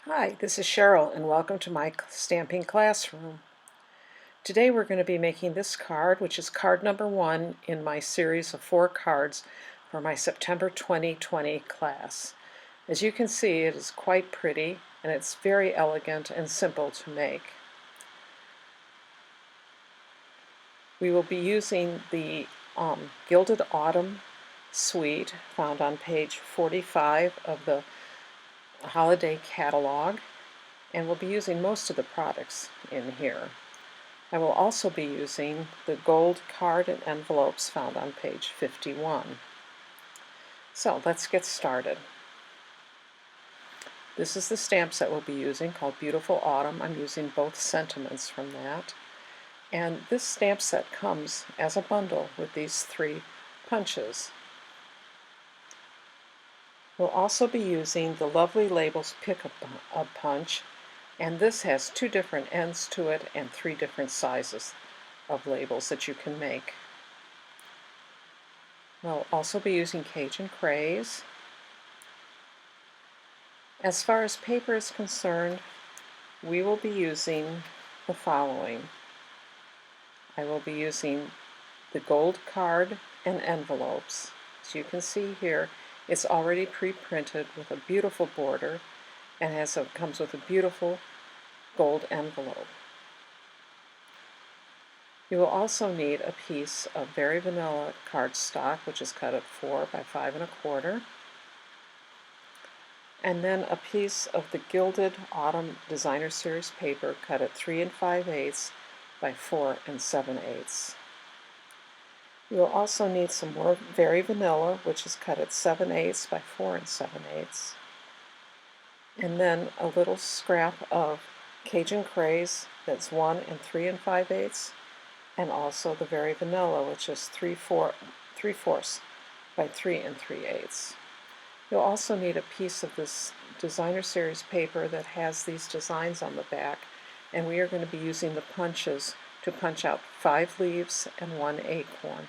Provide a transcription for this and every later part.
Hi, this is Cheryl and welcome to my stamping classroom. Today we're going to be making this card, which is card number 1 in my series of 4 cards for my September 2020 class. As you can see, it is quite pretty and it's very elegant and simple to make. We will be using the Gilded Autumn suite found on page 45 of the holiday catalog, and we'll be using most of the products in here. I will also be using the gold card and envelopes found on page 51. So let's get started. This is the stamp set we'll be using, called Beautiful Autumn. I'm using both sentiments from that. And this stamp set comes as a bundle with these 3 punches. We'll also be using the Lovely Labels Pick-a Punch, and this has 2 different ends to it and 3 different sizes of labels that you can make. We'll also be using Cajun Craze. As far as paper is concerned, we will be using the following. I will be using the gold card and envelopes. As you can see here, it's already pre-printed with a beautiful border and comes with a beautiful gold envelope. You will also need a piece of Very Vanilla cardstock, which is cut at 4 by 5 1/4. And then a piece of the Gilded Autumn Designer Series paper cut at 3 5/8 by 4 7/8. You will also need some more Very Vanilla, which is cut at 7/8 by 4 7/8. And then a little scrap of Cajun Craze that's 1 3 5/8, and also the Very Vanilla, which is 3/4 by 3 3/8. You'll also need a piece of this Designer Series paper that has these designs on the back, and we are going to be using the punches to punch out 5 leaves and 1 acorn.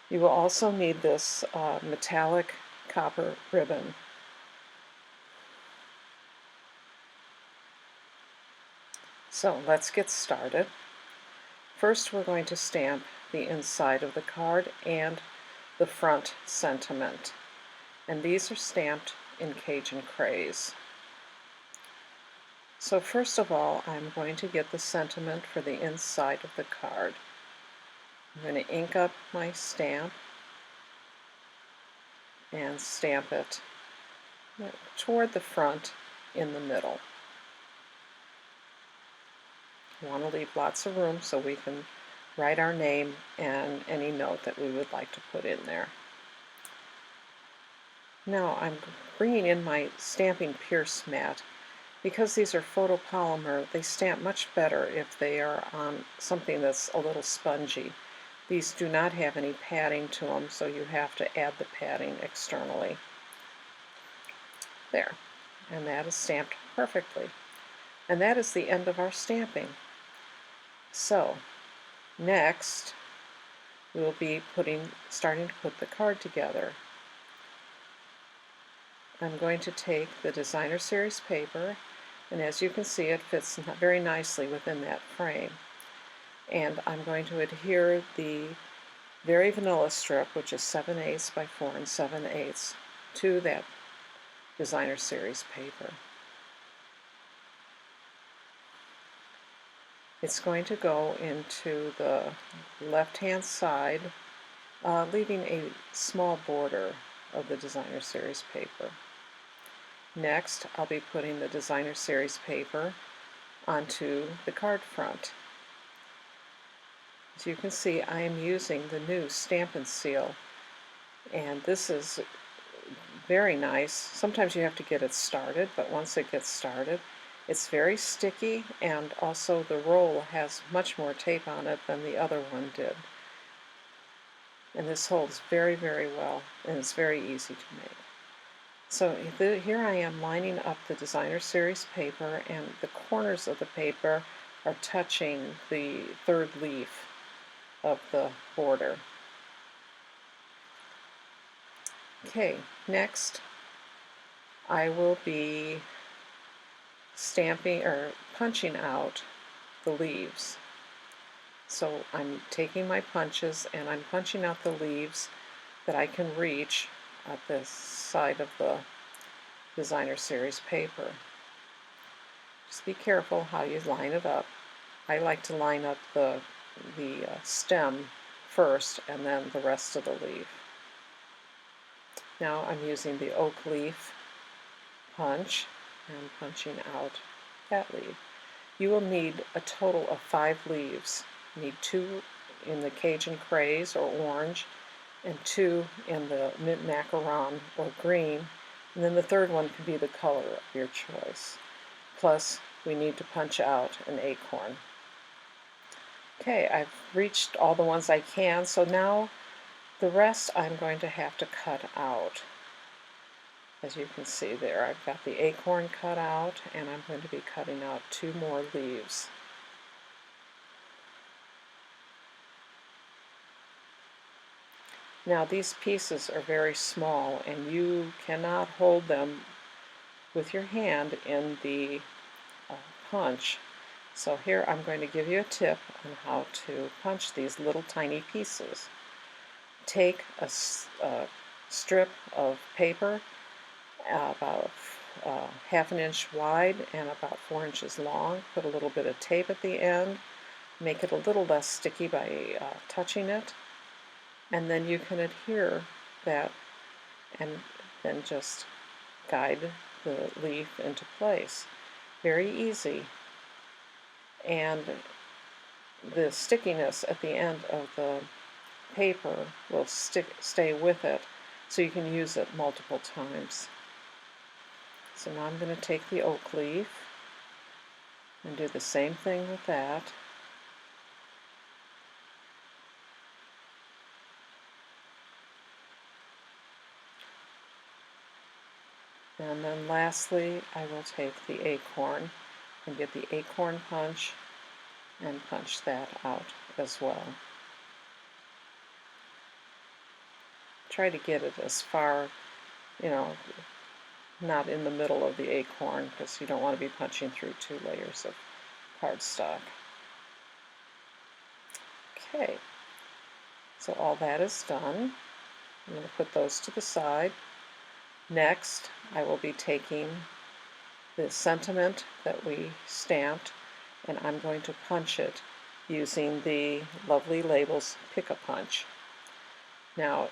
You will also need this metallic copper ribbon. So let's get started. First, we're going to stamp the inside of the card and the front sentiment, and these are stamped in Cajun Craze. So first of all, I'm going to get the sentiment for the inside of the card. I'm going to ink up my stamp and stamp it toward the front in the middle. I want to leave lots of room so we can write our name and any note that we would like to put in there. Now I'm bringing in my stamping pierce mat. Because these are photopolymer, they stamp much better if they are on something that's a little spongy. These do not have any padding to them, so you have to add the padding externally. There, and that is stamped perfectly. And that is the end of our stamping. So, next, we will be starting to put the card together. I'm going to take the Designer Series paper, and as you can see, it fits very nicely within that frame. And I'm going to adhere the Very Vanilla strip, which is 7/8 by 4 7/8, to that Designer Series paper. It's going to go into the left-hand side, leaving a small border of the Designer Series paper. Next, I'll be putting the Designer Series paper onto the card front. As you can see, I am using the new Stampin' Seal, and this is very nice. Sometimes you have to get it started, but once it gets started, it's very sticky, and also the roll has much more tape on it than the other one did. And this holds very, very well, and it's very easy to make. So here I am lining up the Designer Series paper, and the corners of the paper are touching the third leaf of the border. Okay, next I will be stamping or punching out the leaves. So I'm taking my punches and I'm punching out the leaves that I can reach at this side of the Designer Series paper. Just be careful how you line it up. I like to line up the stem first and then the rest of the leaf. Now I'm using the oak leaf punch and punching out that leaf. You will need a total of 5 leaves. You need 2 in the Cajun Craze or orange and 2 in the mint macaron or green, and then the third one could be the color of your choice. Plus we need to punch out an acorn. Okay, I've reached all the ones I can, so now the rest I'm going to have to cut out. As you can see there, I've got the acorn cut out, and I'm going to be cutting out 2 more leaves. Now these pieces are very small, and you cannot hold them with your hand in the punch. So here I'm going to give you a tip on how to punch these little tiny pieces. Take a strip of paper about ½ an inch wide and about 4 inches long. Put a little bit of tape at the end. Make it a little less sticky by touching it. And then you can adhere that and then just guide the leaf into place. Very easy. And the stickiness at the end of the paper will stay with it, so you can use it multiple times. So now I'm going to take the oak leaf and do the same thing with that. And then lastly, I will take the acorn and get the acorn punch and punch that out as well. Try to get it as far, not in the middle of the acorn, because you don't want to be punching through 2 layers of cardstock. Okay, so all that is done. I'm going to put those to the side. Next, I will be taking the sentiment that we stamped, and I'm going to punch it using the Lovely Labels Pick-a-Punch. Now,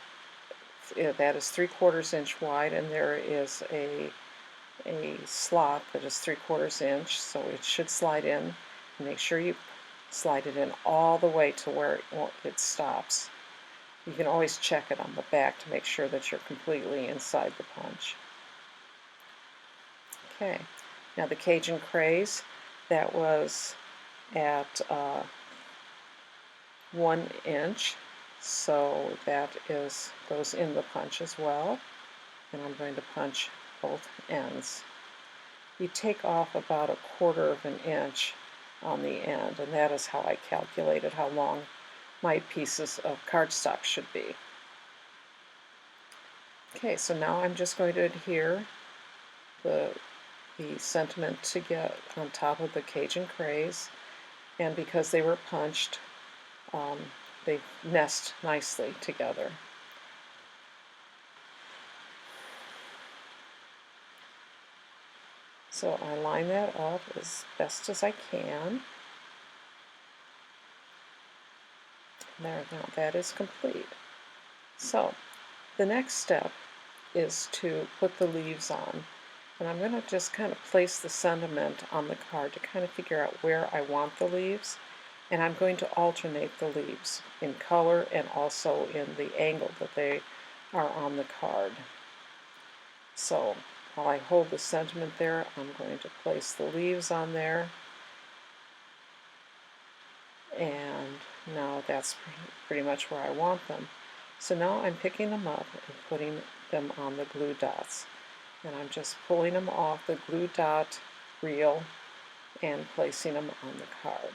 that is 3/4 inch wide, and there is a slot that is 3/4 inch, so it should slide in. Make sure you slide it in all the way to where it stops. You can always check it on the back to make sure that you're completely inside the punch. Okay, now the Cajun Craze, that was at 1 inch, so that goes in the punch as well, and I'm going to punch both ends. You take off about 1/4 inch on the end, and that is how I calculated how long my pieces of cardstock should be. Okay, so now I'm just going to adhere the sentiment to get on top of the Cajun Craze, and because they were punched, they nest nicely together. So I line that up as best as I can. There, now that is complete. So the next step is to put the leaves on. And I'm going to just kind of place the sentiment on the card to kind of figure out where I want the leaves. And I'm going to alternate the leaves in color and also in the angle that they are on the card. So while I hold the sentiment there, I'm going to place the leaves on there. And now that's pretty much where I want them. So now I'm picking them up and putting them on the glue dots. And I'm just pulling them off the glue dot reel and placing them on the card.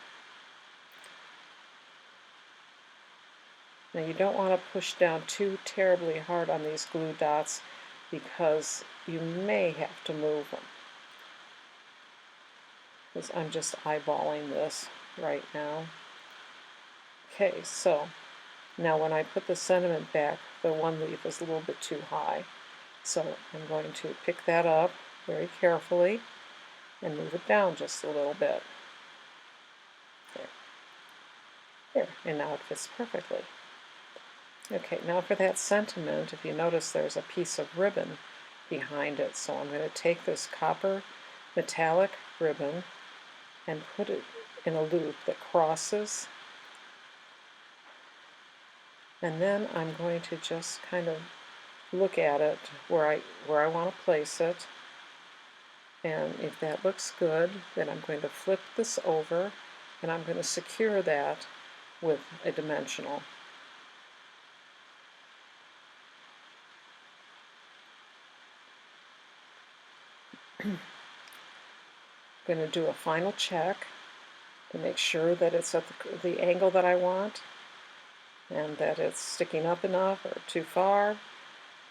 Now you don't want to push down too terribly hard on these glue dots because you may have to move them. because I'm just eyeballing this right now. Okay, so now when I put the sentiment back, the one leaf is a little bit too high. So I'm going to pick that up very carefully and move it down just a little bit. There, and now it fits perfectly. Okay, now for that sentiment, if you notice there's a piece of ribbon behind it, so I'm going to take this copper metallic ribbon and put it in a loop that crosses, and then I'm going to just kind of look at it where I want to place it, and if that looks good, then I'm going to flip this over and I'm going to secure that with a dimensional. I'm going to do a final check to make sure that it's at the angle that I want and that it's sticking up enough or too far.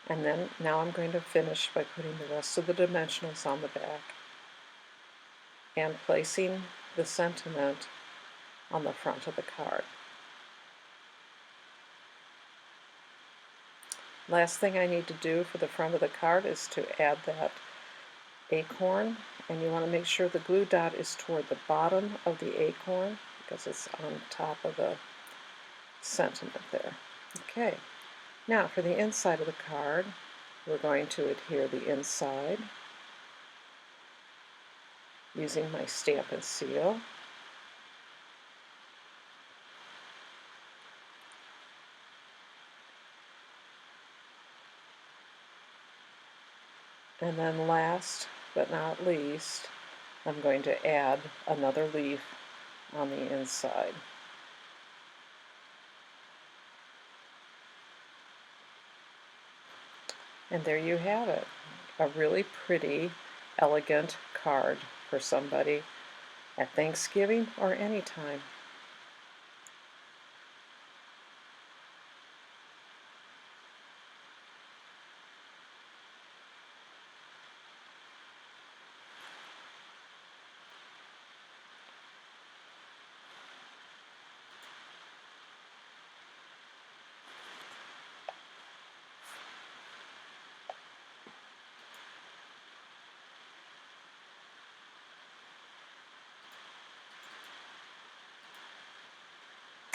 And then now I'm going to finish by putting the rest of the dimensionals on the back and placing the sentiment on the front of the card. Last thing I need to do for the front of the card is to add that acorn, and you want to make sure the glue dot is toward the bottom of the acorn because it's on top of the sentiment there. Okay, now for the inside of the card, we're going to adhere the inside using my stamp and seal. And then last but not least, I'm going to add another leaf on the inside. And there you have it, a really pretty, elegant card for somebody at Thanksgiving or any time.